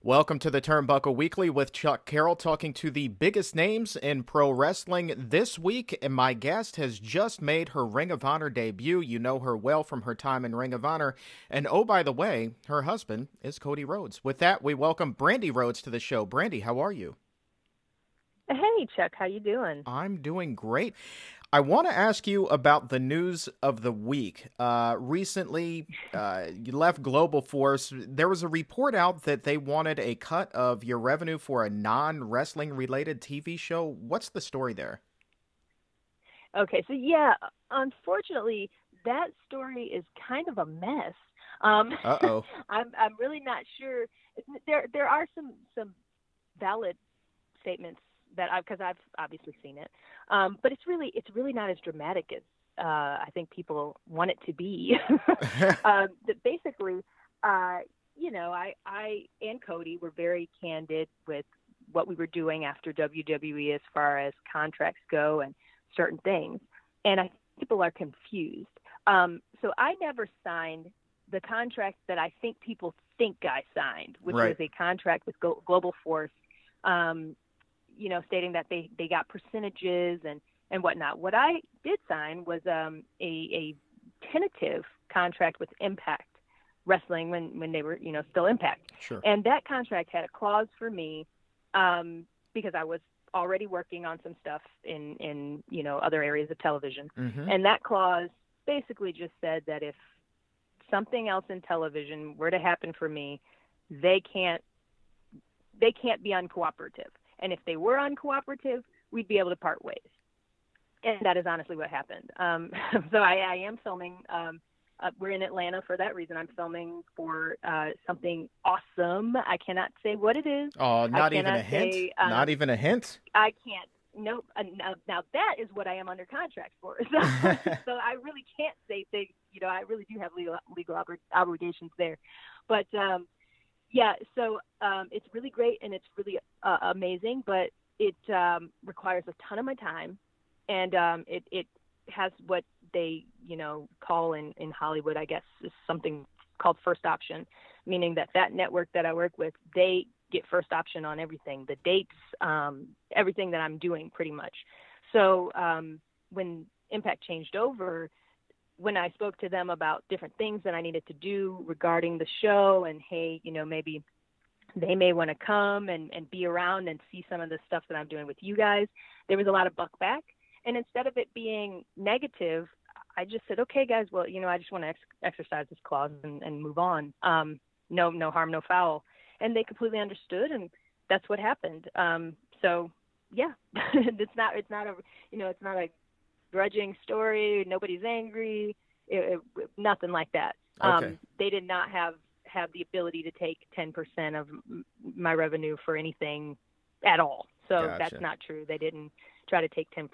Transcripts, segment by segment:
Welcome to the Turnbuckle Weekly with Chuck Carroll, talking to the biggest names in pro wrestling this week. And my guest has just made her Ring of Honor debut. You know her well from her time in Ring of Honor. And oh, by the way, her husband is Cody Rhodes. With that, we welcome Brandi Rhodes to the show. Brandi, how are you? Hey, Chuck. How you doing? I'm doing great. I want to ask you about the news of the week. Recently, you left Global Force. There was a report out that they wanted a cut of your revenue for a non-wrestling related TV show. What's the story there? Okay, so yeah, unfortunately, that story is kind of a mess. Uh-oh. I'm really not sure. There are some valid statements that because I've obviously seen it, but it's really not as dramatic as I think people want it to be. That basically, I and Cody were very candid with what we were doing after WWE as far as contracts go and certain things, and I think people are confused. So I never signed the contract that I think people think I signed, which Right. was a contract with Global Force. Stating that they got percentages and whatnot. What I did sign was a tentative contract with Impact Wrestling when they were, still Impact. Sure. And that contract had a clause for me because I was already working on some stuff in other areas of television. Mm-hmm. And that clause basically just said that if something else in television were to happen for me, they can't be uncooperative. And if they were uncooperative, we'd be able to part ways. And that is honestly what happened. So I am filming. We're in Atlanta for that reason. I'm filming for something awesome. I cannot say what it is. Oh, not even a hint? Not even a hint? I can't. Nope. Now that is what I am under contract for. So I really can't say things. I really do have legal obligations there. But yeah, so it's really great and it's really amazing, but it requires a ton of my time, and it has what they call in Hollywood, I guess, is something called first option, meaning that network that I work with, they get first option on everything, the dates, everything that I'm doing pretty much. So when Impact changed over, when I spoke to them about different things that I needed to do regarding the show and, hey, maybe they may want to come and be around and see some of the stuff that I'm doing with you guys, there was a lot of buckback. And instead of it being negative, I just said, okay, guys, well, I just want to exercise this clause and move on. No harm, no foul. And they completely understood, and that's what happened. So, yeah, it's not a grudging story. Nobody's angry. Nothing like that. Okay. They did not have the ability to take 10% of my revenue for anything at all. So Gotcha. That's not true. They didn't try to take 10%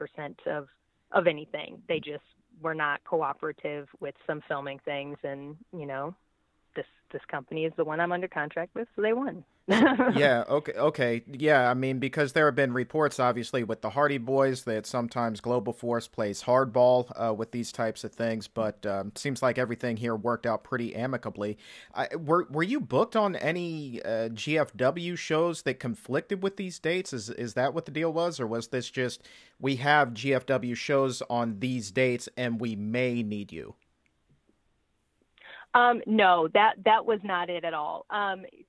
of anything. They just were not cooperative with some filming things, and this company is the one I'm under contract with, so they won. Yeah, okay. Yeah, I mean, because there have been reports, obviously, with the Hardy Boys that sometimes Global Force plays hardball with these types of things, but it seems like everything here worked out pretty amicably. Were you booked on any GFW shows that conflicted with these dates? Is that what the deal was, or was this just, we have GFW shows on these dates and we may need you? No, that was not it at all.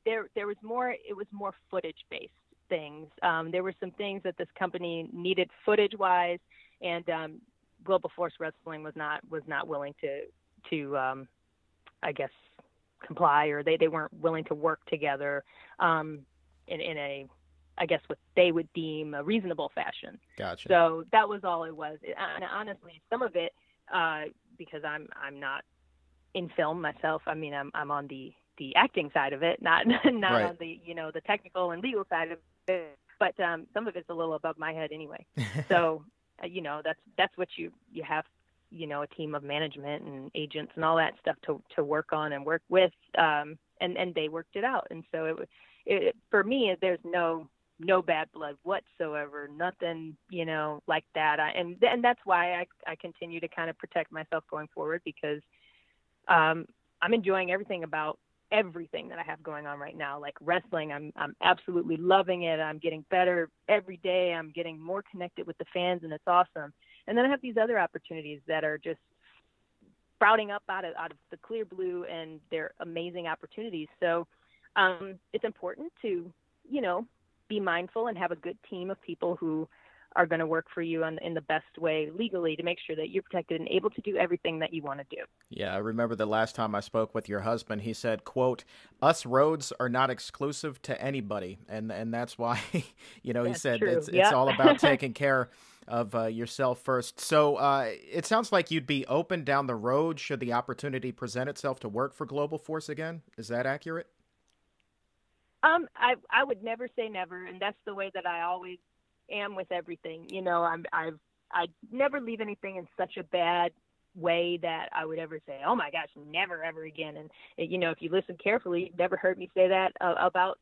There was more. It was more footage-based things. There were some things that this company needed footage-wise, and Global Force Wrestling was not willing to I guess comply, or they weren't willing to work together in a, I guess, what they would deem a reasonable fashion. Gotcha. So that was all it was. And honestly, some of it, because I'm not in film myself. I mean, I'm on the acting side of it, not Right. on the the technical and legal side of it. But some of it's a little above my head anyway. So that's what you have, a team of management and agents and all that stuff to work on and work with, and they worked it out. And so it for me, there's no bad blood whatsoever, nothing like that. And that's why I continue to kind of protect myself going forward, because I'm enjoying everything about everything that I have going on right now. Like wrestling, I'm absolutely loving it. I'm getting better every day. I'm getting more connected with the fans, and it's awesome. And then I have these other opportunities that are just sprouting up out of the clear blue, and they're amazing opportunities. So it's important to, be mindful and have a good team of people who are going to work for you in the best way legally to make sure that you're protected and able to do everything that you want to do. Yeah, I remember the last time I spoke with your husband, he said, quote, "Us Rhodes are not exclusive to anybody." And that's why, he said true. it's all about taking care of yourself first. So it sounds like you'd be open down the road should the opportunity present itself to work for Global Force again. Is that accurate? I would never say never, and that's the way that I always am with everything. I never leave anything in such a bad way that I would ever say, oh my gosh, never ever again. And if you listen carefully, you've never heard me say that about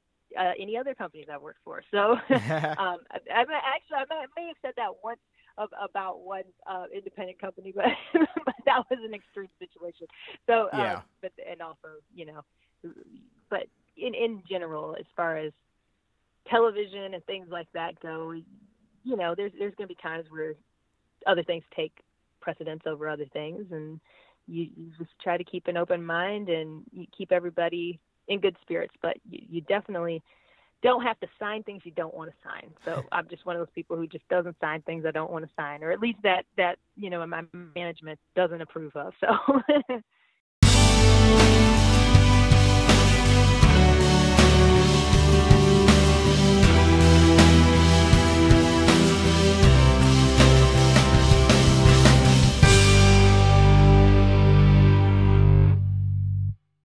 any other companies I've worked for. So I may have said that once about one independent company, but but that was an extreme situation. So yeah. But in general, as far as television and things like that go, there's going to be times where other things take precedence over other things, and you just try to keep an open mind and you keep everybody in good spirits. But you definitely don't have to sign things you don't want to sign. So I'm just one of those people who just doesn't sign things I don't want to sign, or at least that my management doesn't approve of. So